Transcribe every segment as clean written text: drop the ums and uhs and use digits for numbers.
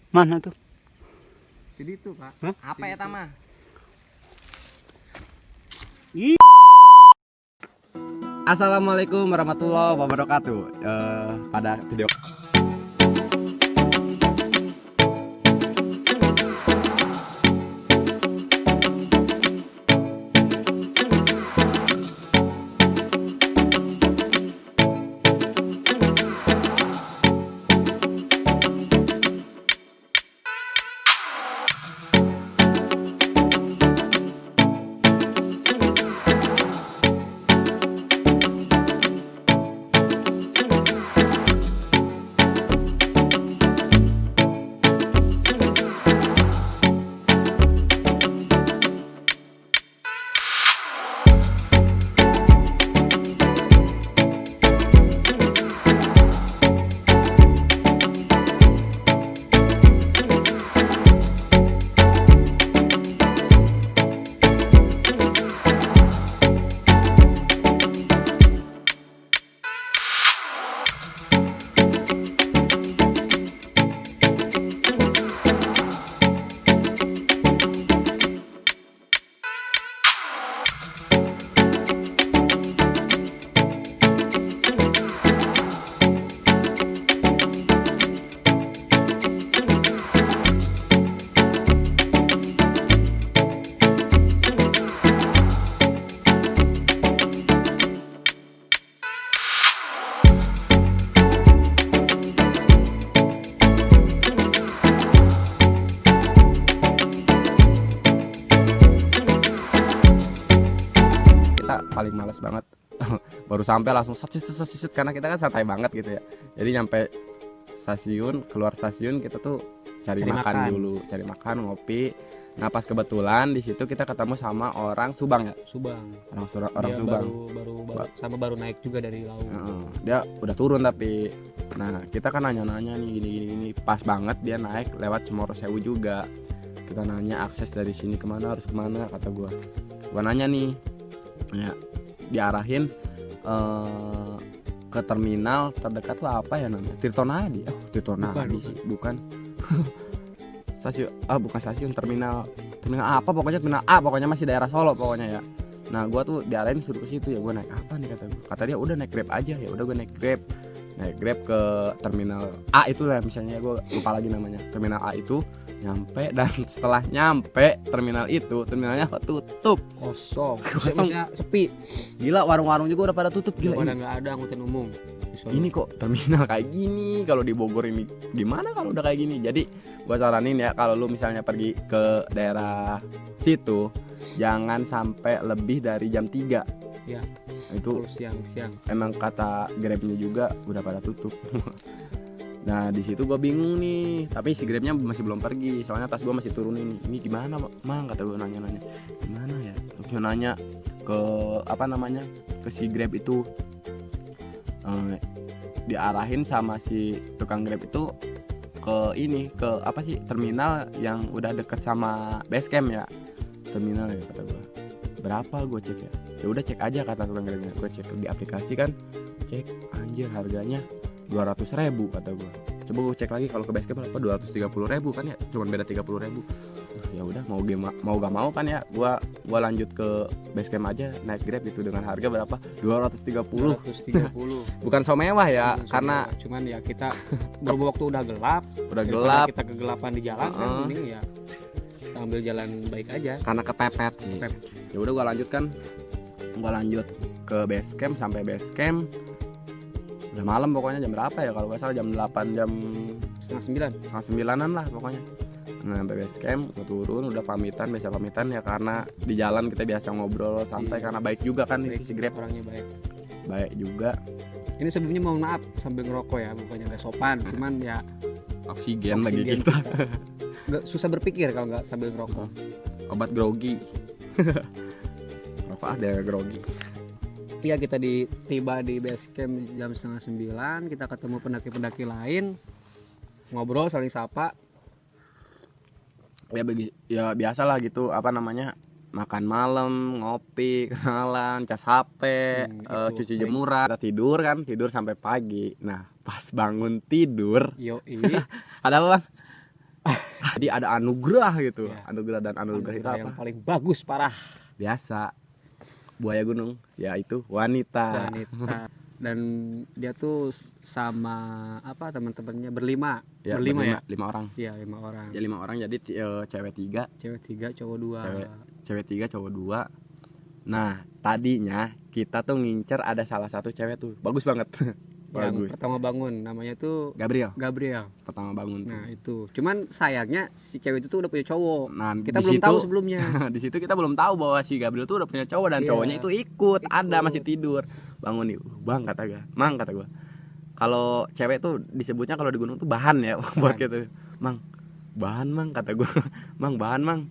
Mana tuh? Jadi itu Pak. Hah? Apa ya Tama? Assalamualaikum warahmatullahi wabarakatuh. Pada video kita paling males banget baru sampai langsung sasit karena kita kan santai banget gitu ya. Jadi nyampe stasiun, keluar stasiun kita tuh cari makan dulu, cari makan, ngopi. Nah pas kebetulan di situ kita ketemu sama orang Subang ya. Subang. Orang Subang. Baru naik juga dari laut. Dia udah turun tapi, nah kita kan nanya-nanya nih gini. Pas banget dia naik lewat Cemoro Sewu juga. Kita nanya akses dari sini kemana, harus kemana, kata gua nanya nih, ya diarahin ke terminal terdekat tuh apa ya namanya, Tirtonadi. Tirtonadi sih bukan. Stasiun bukan stasiun, terminal apa pokoknya, terminal A pokoknya, masih daerah Solo pokoknya ya. Nah gua tuh diarahin suruh ke situ ya. Gua naik apa nih, kata dia udah naik Grab aja. Ya udah gua naik Grab ke terminal A itu lah, misalnya gua lupa lagi namanya, terminal A itu. Nyampe, dan setelah nyampe terminal itu, terminalnya tutup, Kosong. Sepi. gila. Warung-warung juga udah pada tutup, gila. Udah nggak ada angkutan umum. Ini kok terminal kayak gini, kalau di Bogor ini gimana kalau udah kayak gini. Jadi gua saranin ya, kalau lu misalnya pergi ke daerah situ jangan sampai lebih dari jam 3 ya. Itu siang emang kata Grabnya juga udah pada tutup. Nah di situ gue bingung nih, tapi si Grabnya masih belum pergi, soalnya tas gue masih turunin. Ini gimana Mang, kata gue nanya gimana ya. Gue nanya ke apa namanya, ke si Grab itu, diarahin sama si tukang Grab itu ke ini, ke apa sih, terminal yang udah deket sama base camp ya. Terminal ya, kata gue. Berapa, gue cek ya udah cek aja, kata tukang Grabnya. Gue cek di aplikasi kan, cek anjir harganya 200.000, kata gue. Coba gue cek lagi kalau ke basecamp berapa, 230.000 kan ya, cuman beda 30.000. Ya udah mau gak mau kan ya, gua lanjut ke basecamp aja, naik Grab itu dengan harga berapa, 230. Bukan so mewah ya, karena cuman ya kita berhubung waktu udah gelap, kita kegelapan di jalan kan, mending ya kita ambil jalan baik aja karena kepepet sih. Ya udah gua lanjut ke basecamp. Sampai basecamp udah malam pokoknya, jam berapa ya, kalau gak salah jam 8, jam setengah 9an lah pokoknya. Nah sampai base camp gue turun, udah biasa pamitan ya, karena di jalan kita biasa ngobrol santai. Karena baik juga kan si Grab, orangnya baik juga. Ini sebelumnya mohon maaf sambil ngerokok ya, bukannya gak sopan, cuman ya oksigen lagi kita. Susah berpikir kalau nggak sambil ngerokok. Obat grogi. Rokok ada grogi. Iya, kita tiba di base camp jam 8:30. Kita ketemu pendaki-pendaki lain, ngobrol, saling sapa. Ya biasalah gitu, apa namanya, makan malam, ngopi, kenalan, cas HP, cuci jemuran. Kita tidur sampai pagi. Nah pas bangun tidur, yoi. ada apa Bang? Jadi ada anugerah gitu. Iya. Anugerah dan anugerah itu Anugerah yang apa? paling bagus parah. Biasa buaya gunung, yaitu wanita. Wanita. Dan dia tuh sama apa teman-temannya berlima. Ya, Berlima ya? 5 orang. Iya, 5 orang. Ya 5 orang, jadi cewek 3, Cewek 3, cowok 2. cewek 3, cowok 2. Nah, tadinya kita tuh ngincer ada salah satu cewek tuh. Bagus banget. Yang Bagus. pertama bangun namanya tuh Gabriel Gabriel. pertama bangun tuh. Nah, itu. Cuman sayangnya si cewek itu tuh udah punya cowok. Nah, Kita di belum situ- tahu sebelumnya. Di situ kita belum tahu bahwa si Gabriel tuh udah punya cowok dan Iya. cowoknya itu ikut, ada Ikut. masih tidur. Bangun nih, Bang kata gue. Mang kata gue. Kalau cewek tuh disebutnya kalau di gunung tuh bahan ya buat gitu. Mang, bahan Mang kata gue. Mang, bahan Mang.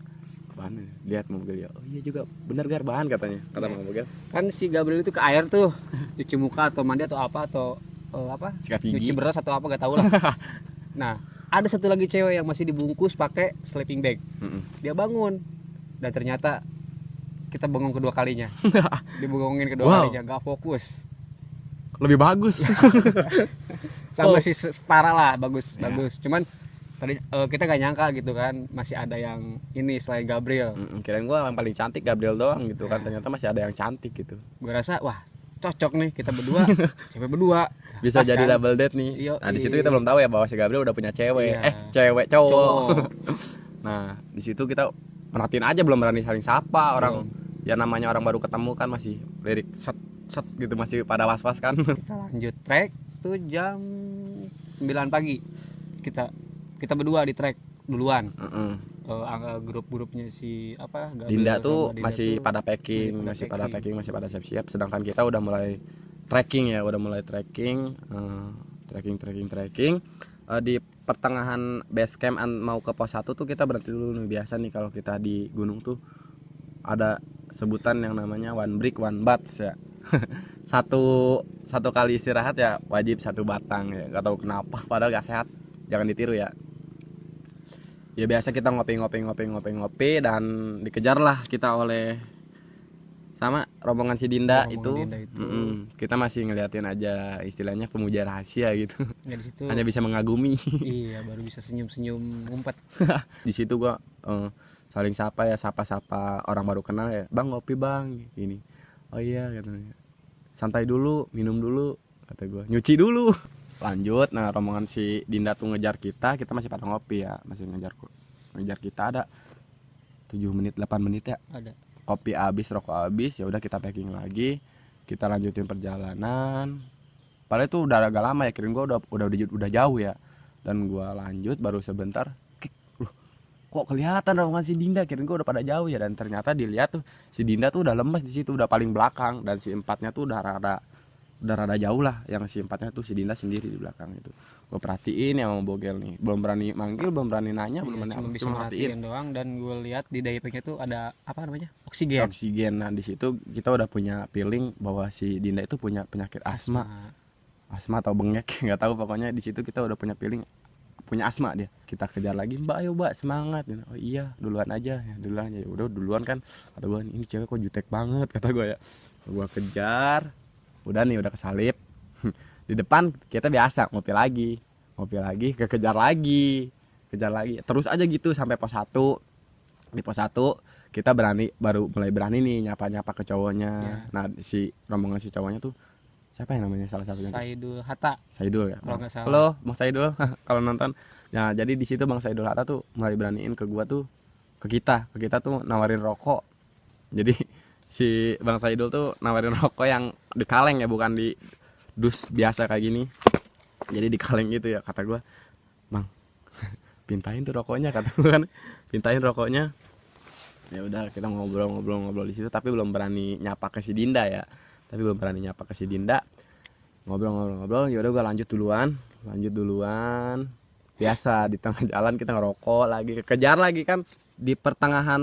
Bahan. Lihat mobil ya. Oh iya juga, benar Gar, bahan katanya. Kata Iya. Mang mobil. Kan si Gabriel itu ke air tuh, cuci muka atau mandi atau apa atau apa? Sikat Cuci gigi. beras atau apa gak tahu lah. Nah, ada satu lagi cewek yang masih dibungkus pakai sleeping bag. Mm-mm. Dia bangun dan ternyata kita bengong kedua kalinya. Dibengongin kedua Wow. kalinya, gak fokus. Lebih bagus. Sama si setara lah, bagus Ya. bagus. Cuman tadi kita gak nyangka gitu kan, masih ada yang ini selain Gabriel. Kirain gue yang paling cantik Gabriel doang gitu kan. Ya. Ternyata masih ada yang cantik gitu. Gue rasa wah cocok nih kita berdua, cewek berdua. Bisa Pas jadi kan? double date nih. Iya, Nah, di situ iya. kita belum tahu ya bahwa si Gabriel udah punya cewek. Iya. Cewek cowok. Cowok. Nah, di situ kita merhatiin aja, belum berani saling sapa orang. Ya namanya orang baru ketemu kan masih lirik set set gitu, masih pada was-was kan. Kita lanjut trek tuh jam 9 pagi. Kita berdua di trek duluan. Heeh. Grup-grupnya si apa Gabriel Dinda sama tuh Dinda masih tuh pada packing, masih pada packing, masih pada siap-siap. Sedangkan kita udah mulai trekking ya, udah mulai trekking, trekking. Di pertengahan base camp mau ke pos 1 tuh kita berhenti dulu nih. Biasa nih kalau kita di gunung tuh ada sebutan yang namanya one break one bats ya. satu kali istirahat ya wajib 1 batang ya. Gak tahu kenapa, padahal gak sehat. Jangan ditiru ya. Ya biasa kita ngopi dan dikejarlah kita oleh sama rombongan si Dinda Rombongan itu. Dinda itu. Kita masih ngeliatin aja, istilahnya pemuja rahasia gitu. Ya, di situ Hanya bisa mengagumi. iya baru bisa senyum-senyum ngumpet. Di situ gua saling sapa orang baru kenal ya. Bang, ngopi Bang, ini. Oh iya katanya. Santai dulu, minum dulu kata gua. Nyuci dulu. Lanjut, nah rombongan si Dinda tuh ngejar kita masih pada ngopi ya, masih ngejar kita ada 7 menit 8 menit ya. Ada. Kopi habis, rokok habis, ya udah kita packing lagi, kita lanjutin perjalanan. Padahal itu udah agak lama ya, kirain gua udah jauh ya. Dan gua lanjut baru sebentar, loh, kok kelihatan rombongan si Dinda, kirain gua udah pada jauh ya. Dan ternyata dilihat tuh si Dinda tuh udah lemes di situ, udah paling belakang, dan si empatnya tuh udah rada jauh lah. Yang si empatnya tuh si Dinda sendiri di belakang itu. Gue perhatiin yang mau bogel nih, belum berani manggil, belum berani nanya, belum berani Cuma apa, bisa cuma perhatiin merhatiin doang dan gue lihat di diapeknya tuh ada apa namanya? Oksigen. oksigen. Nah di situ kita udah punya feeling bahwa si Dinda itu punya penyakit asma atau bengek, nggak tahu, pokoknya di situ kita udah punya feeling punya asma dia. Kita kejar lagi, Mbak ayo Mbak semangat. Oh iya duluan aja ya, udah duluan kan, kata gue ini cewek kok jutek banget kata gue ya. Gue kejar, udah nih udah kesalip. Di depan kita biasa ngopi lagi, kejar lagi, terus aja gitu sampai pos 1. Di pos 1 kita baru mulai berani nih nyapa ke cowoknya. Ya. Nah si rombongan si cowoknya tuh siapa yang namanya salah satunya tuh? Saidul Hatta. Saidul ya. Kalau nggak salah. Halo Bang Saidul kalau nonton. Nah jadi di situ Bang Saidul Hatta tuh mulai beraniin ke gua tuh, ke kita tuh nawarin rokok. Jadi si Bang Saidul tuh nawarin rokok yang di kaleng ya, bukan di dus biasa kayak gini. Jadi di kaleng gitu ya, kata gua, Bang pintain tuh rokoknya, kata gua kan, pintain rokoknya. Ya udah kita ngobrol di situ, tapi belum berani nyapa ke si Dinda ya. Ngobrol, ya udah gua lanjut duluan. Biasa di tengah jalan kita ngerokok lagi, kejar lagi kan. Di pertengahan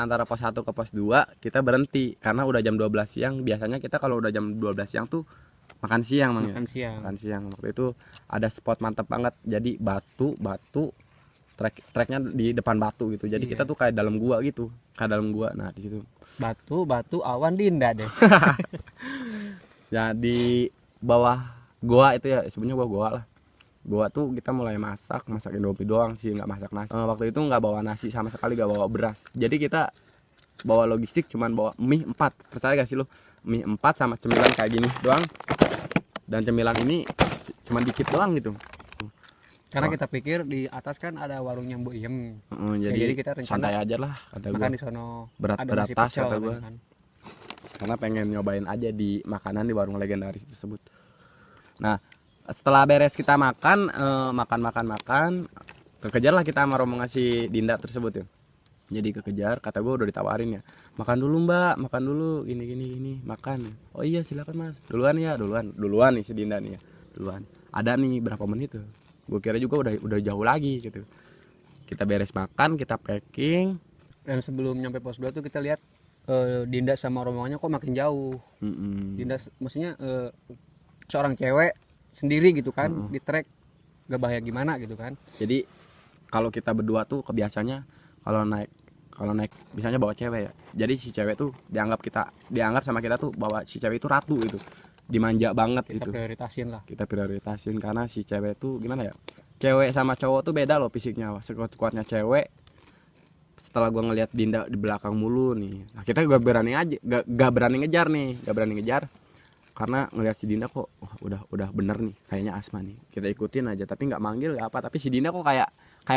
antara pos 1 ke pos 2 kita berhenti karena udah jam 12 siang. Biasanya kita kalau udah jam 12 siang tuh makan siang Mang. Makan siang. Makan siang. Waktu itu ada spot mantep banget. Jadi batu treknya di depan batu gitu. Jadi Iya. kita tuh kayak dalam gua gitu. Nah, di situ. Batu awan Dinda deh. Ya di bawah gua itu ya, sebenarnya gua lah. Gua tuh kita mulai masak Indomie doang sih, nggak masak nasi. Waktu itu nggak bawa nasi sama sekali, nggak bawa beras. Jadi kita bawa logistik cuman bawa mie 4. Percaya gak sih lu? Mie 4 sama cemilan kayak gini doang. Dan cemilan ini cuman dikit doang gitu. Karena kita pikir di atas kan ada warungnya Mbok Iem. Jadi kita rencana santai aja lah kata gua. makan di sono. Berat tas kata gua. Kan. Karena pengen nyobain aja di makanan di warung legendaris tersebut. Nah, setelah beres kita makan, makan, kekejar lah kita sama rombongan si Dinda tersebut ya. Jadi kekejar, kata gue udah ditawarin ya, makan dulu mbak, makan dulu, gini, makan. Oh iya silakan mas, duluan ya, duluan nih si Dinda nih ya, duluan. Ada nih berapa menit tuh? Gue kira juga udah jauh lagi gitu. Kita beres makan, kita packing. Dan sebelum nyampe pos 2 tuh kita lihat Dinda sama rombongannya kok makin jauh. Dinda maksudnya seorang cewek sendiri gitu kan, di trek gak bahaya gimana gitu kan. Jadi kalau kita berdua tuh kebiasaannya kalau naik misalnya bawa cewek ya, jadi si cewek tuh dianggap sama kita tuh bahwa si cewek itu ratu gitu, dimanja banget Kita gitu. kita prioritasin karena si cewek tuh gimana ya, cewek sama cowok tuh beda loh fisiknya. Sekuat-kuatnya cewek, setelah gua ngelihat Dinda di belakang mulu nih, nah kita gak berani ngejar karena ngelihat si Dinda kok udah bener nih, kayaknya Asma nih, kita ikutin aja tapi nggak manggil nggak apa. Tapi si Dinda kok kayak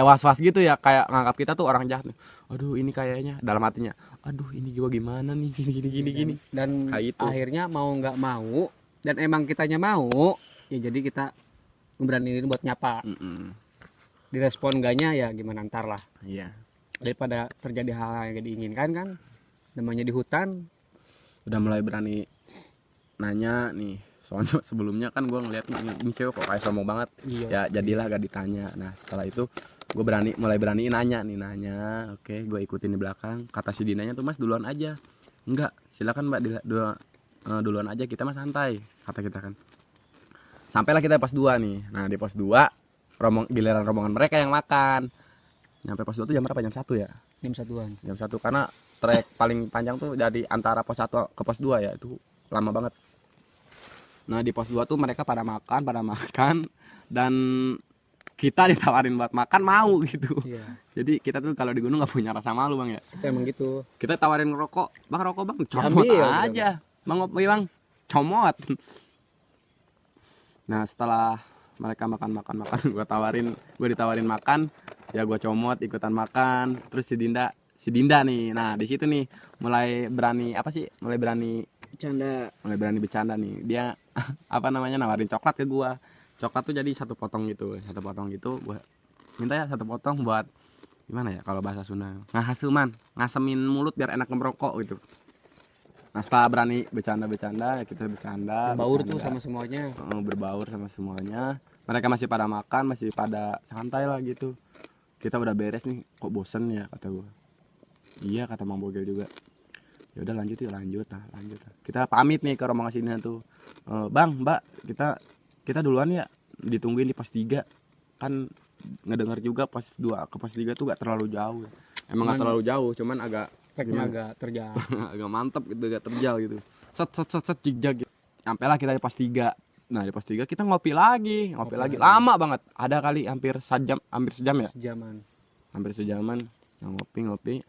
was-was gitu ya, kayak nganggap kita tuh orang jahat nih. Aduh ini kayaknya dalam hatinya, aduh ini gua gimana nih, gini. Dan Kayak itu. akhirnya mau nggak mau, dan emang kitanya mau ya, jadi kita ngeberaniin buat nyapa. Direspon enggaknya ya gimana ntar lah, Iya. daripada terjadi hal yang gak diinginkan kan, namanya di hutan. Udah mulai berani nanya nih, soalnya sebelumnya kan gue ngeliat ini cewek kok kayak sombong banget. Iya. Ya jadilah gak ditanya. Nah setelah itu gue mulai berani nanya. Oke, gue ikutin di belakang. Kata si Dinanya tuh, mas duluan aja. Enggak, silakan mbak, duluan aja, kita mah santai, kata kita kan. Sampailah kita pos 2 nih. Nah di pos 2 giliran rombongan mereka yang makan. Nyampe pos 2 tuh jam berapa? Jam 1 ya? Jam 1 karena trek paling panjang tuh dari antara pos 1 ke pos 2 ya, itu lama banget. Nah di pos 2 tuh mereka pada makan dan kita ditawarin buat makan mau gitu. Iya. Jadi kita tuh kalau di gunung nggak punya rasa malu bang ya. Kita emang gitu. Kita tawarin rokok bang, comot Ambil, aja bang, ngopi bang, comot. Nah setelah mereka makan gue ditawarin makan ya, gue comot ikutan makan. Terus si Dinda nih, nah di situ nih mulai berani bercanda nih. Dia nawarin coklat ke gue. Coklat tuh jadi satu potong gitu, gue minta ya satu potong buat gimana ya kalau bahasa Sunda, ngasemin mulut biar enak ngerokok gitu. Nah setelah berani bercanda ya kita bercanda Tuh sama semuanya. Berbaur sama semuanya. Mereka masih pada makan, masih pada santai lah gitu. Kita udah beres nih, kok bosen ya kata gue. Iya kata Mang Bogel juga. Ya udah lanjut. Kita pamit nih ke rombongan sini tuh. Bang, Mbak, kita duluan ya, ditungguin di pos 3. Kan ngedenger juga pos 2 ke pos 3 tuh gak terlalu jauh. Emang gak terlalu jauh, cuman agak terjal. agak mantep gitu, agak terjal gitu. Set jigjag gitu. Sampailah kita di pos 3. Nah, di pos 3 kita ngopi lagi. Lama banget. Ada kali hampir sejam ya? Hampir sejaman. Nah, ngopi.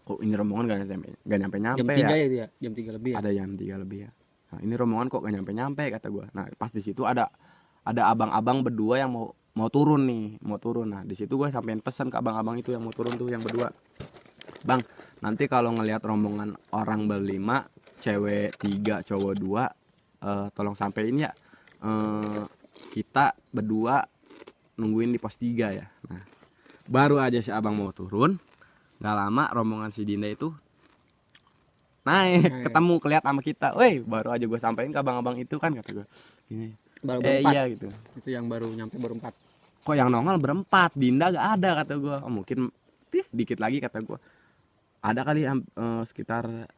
Kok ini rombongan gak nyampe Jam 3 ya? Jam 3 lebih ya? Ada jam 3 lebih ya. Nah, ini rombongan kok gak nyampe kata gue. Nah, pas di situ ada abang-abang berdua yang mau turun. Nah, di situ gue sampein pesan ke abang-abang itu yang mau turun tuh, yang berdua. Bang, nanti kalau ngelihat rombongan orang berlima, cewek 3, cowok 2, tolong sampein ya. Kita berdua nungguin di pos 3 ya. Nah, baru aja si abang mau turun, gak lama rombongan si Dinda itu naik, ketemu kelihatan sama kita. Weh, baru aja gue sampein ke abang-abang itu kan, kata gue gini. Baru berempat. Iya gitu. Itu yang baru nyampe berempat. Kok yang nongol berempat, Dinda gak ada kata gue. Mungkin dikit lagi kata gue. Ada kali sekitar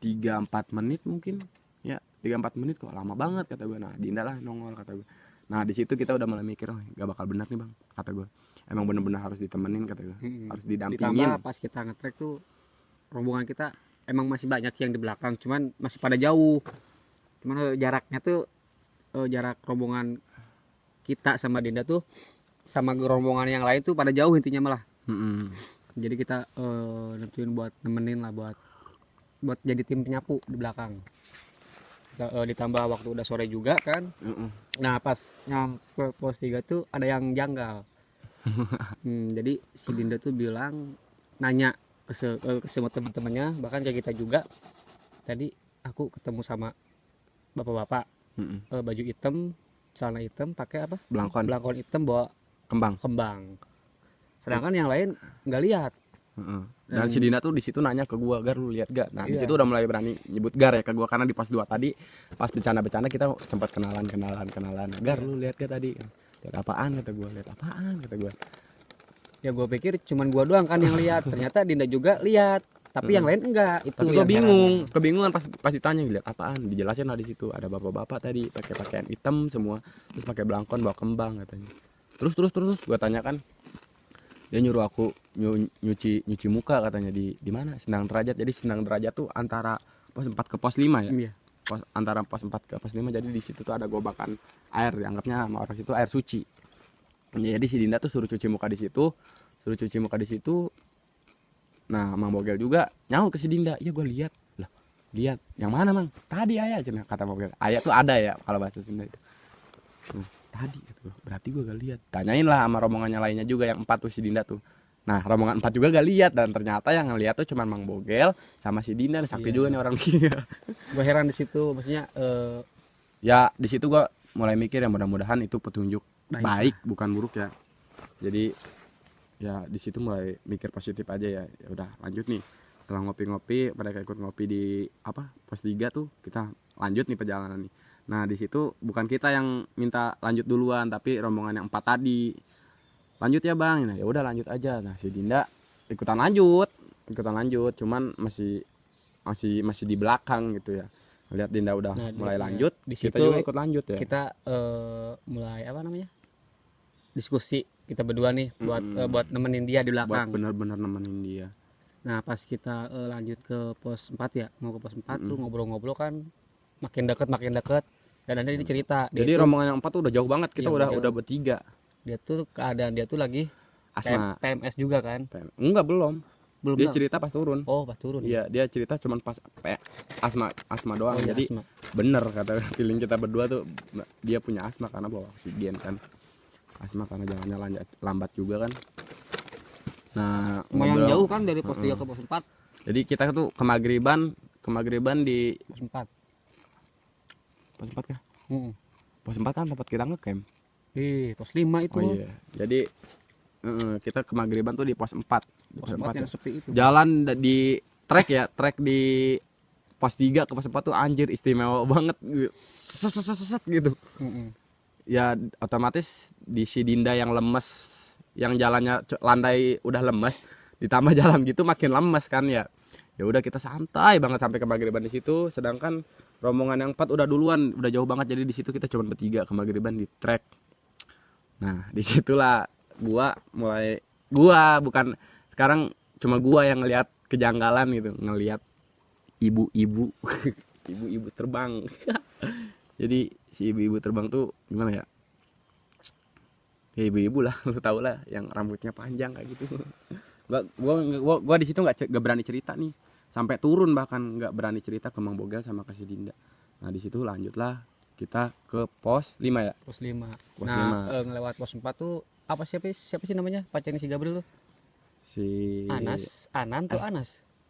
3-4 menit mungkin. Ya, 3-4 menit kok lama banget kata gue. Nah, Dinda lah nongol kata gue. Nah, di situ kita udah mulai mikir, gak bakal bener nih bang, kata gue. Emang bener-bener harus ditemenin kata gue. Harus didampingin. Ditambah pas kita ngetrek tuh rombongan kita emang masih banyak yang di belakang, cuman masih pada jauh. Cuman jaraknya tuh jarak rombongan kita sama Dinda tuh sama rombongan yang lain tuh pada jauh intinya malah. Jadi kita nentuin buat nemenin lah, buat jadi tim penyapu di belakang. Ditambah waktu udah sore juga kan. Nah pas nyampe pos 3 tuh ada yang janggal. Jadi si Dinda tuh bilang, nanya ke semua teman-temannya, bahkan kayak kita juga, tadi aku ketemu sama bapak-bapak baju hitam, celana hitam, pakai apa, belangkon hitam, bawa kembang. Sedangkan yang lain nggak lihat. Dan si Dina tuh di situ nanya ke gua, Gar lu lihat gak? Nah di situ udah mulai berani nyebut Gar ya ke gua, karena di pos 2 tadi pas bercanda kita sempat kenalan. Gar lu lihat gak tadi? Lihat apaan kata gua, Ya gua pikir cuman gua doang kan yang lihat, ternyata Dinda juga lihat, tapi yang lain enggak. Itu tapi gua kebingungan pas ditanya lihat apaan, dijelasin lah di situ ada bapak-bapak tadi pakai pakaian hitam semua, terus pakai belangkon bawa kembang katanya. Terus gua tanya kan, dia nyuruh aku nyuci muka katanya di mana, Sendang Derajat. Jadi Sendang Derajat tuh antara pos 4 ke pos 5 ya. Iya. Antara pos 4 ke pos 5, jadi di situ tuh ada gobakan air, dianggapnya sama orang situ air suci. Jadi si Dinda tuh suruh cuci muka di situ. Nah Mang Bogel juga nyaut ke si Dinda, iya gue lihat yang mana Mang? Tadi ayah cina, kata Bogel. Ayah tuh ada ya kalau bahasa Sunda itu. Tadi gitu. Berarti gue gak lihat. Tanyain lah sama rombongannya lainnya juga yang 4 tuh si Dinda tuh. Nah rombongan 4 juga gak lihat, dan ternyata yang ngeliat tuh cuma Mang Bogel sama si Dinda. Sakti juga nih orang dia. Gue heran di situ, maksudnya ya di situ gue mulai mikir ya mudah-mudahan itu petunjuk baik bukan buruk ya. Jadi ya di situ mulai mikir positif aja ya. Ya udah lanjut nih. Setelah ngopi-ngopi, mereka ikut ngopi di pos 3 tuh, kita lanjut nih perjalanan nih. Nah di situ bukan kita yang minta lanjut duluan, tapi rombongan yang 4 tadi. Lanjut ya Bang. Nah ya udah lanjut aja. Nah si Dinda ikutan lanjut, cuman masih di belakang gitu ya. Lihat Dinda udah mulai lanjut, di kita situ juga ikut lanjut ya. Kita mulai diskusi kita berdua nih buat nemenin dia di belakang. Buat bener-bener nemenin dia. Nah pas kita lanjut ke pos 4 ya, mau ke pos 4 tuh ngobrol-ngobrol kan makin deket, dan nanti dia cerita. Jadi rombongan yang 4 tuh udah jauh banget, kita udah bertiga. Dia tuh keadaan dia tuh lagi asma. PMS juga kan? Enggak, belum. Dia cerita pas turun. Oh, pas turun. Iya, dia cerita cuman pas asma doang. Iya, jadi asma. Bener kata feeling kita berdua tuh, dia punya asma karena bawa oksigen kan. Asma karena jalannya lambat juga kan. Nah, lumayan jauh kan dari pos 3 ke pos 4. Jadi kita tuh kemagriban di pos 4. Pos 4 kah? Pos 4 kan tempat kita ngecamp. Pos 5 itu. Oh iya. Jadi kita kemagriban tuh di pos 4. Pos 4 yang sepi itu. Jalan di trek di pos 3 ke pos 4 tuh anjir istimewa banget. Set gitu. Ya otomatis di si Dinda yang lemes, yang jalannya landai udah lemes, ditambah jalan gitu makin lemes kan ya. Ya udah kita santai banget sampai ke magriban di situ, sedangkan rombongan yang 4 udah duluan, udah jauh banget. Jadi di situ kita cuma bertiga ke magriban di trek. Nah, disitulah bukan sekarang cuma gua yang ngelihat kejanggalan gitu, ngelihat ibu-ibu ibu-ibu terbang. Jadi si ibu-ibu terbang tuh gimana ya? Ya ibu-ibu lah, lu tau lah, yang rambutnya panjang kayak gitu. Gua di situ nggak berani cerita nih, sampai turun bahkan nggak berani cerita ke Mang Bogel sama ke si Dinda. Nah di situ lanjutlah kita ke pos 5 ya. Pos 5. Nah, ngelewat pos 4 tuh siapa sih namanya? Pacarnya si Gabriel tuh. Si Anas.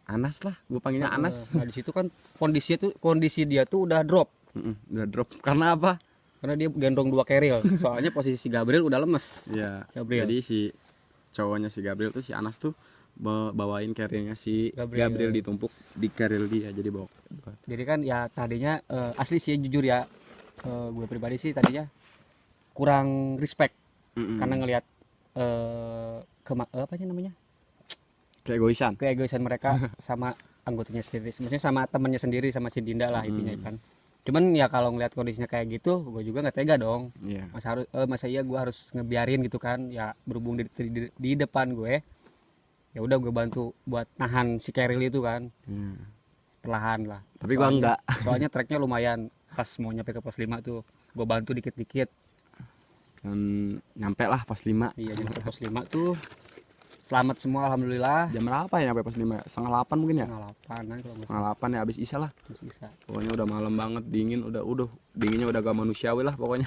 Anas lah, gue panggilnya Anas. Nah di situ kan kondisi dia tuh udah drop. Udah drop karena apa? Karena dia gendong 2 keril. Soalnya posisi si Gabriel udah lemes. Ya. Gabriel. Jadi si cowoknya si Gabriel tuh si Anas tuh bawain kerilnya si Gabriel ditumpuk di keril dia, jadi bawa. Jadi kan ya tadinya asli sih jujur ya, gue pribadi sih tadinya kurang respect karena ngelihat apa namanya, keegoisan mereka sama anggotanya sendiri, maksudnya sama temennya sendiri, sama si Dinda lah intinya kan. Cuman ya kalau ngelihat kondisinya kayak gitu, gue juga nggak tega dong. Yeah. Masa iya gue harus ngebiarin gitu kan, ya berhubung di depan gue, ya udah gue bantu buat nahan si keril itu kan. Perlahan lah. Tapi gue enggak. Soalnya treknya lumayan, pas mau nyampe ke pos 5 tuh gue bantu dikit-dikit. Dan nyampe lah pos 5. Iya, nyampe pos 5 tuh selamat semua alhamdulillah. Jam berapa ya nyampe pos 5? Setengah 8 mungkin ya? Setengah 8 kan kalau nggak Setengah 8 ya, habis isya lah. salah. Bisa. Pokoknya udah malam banget, dingin, udah dinginnya udah gak manusiawi lah pokoknya.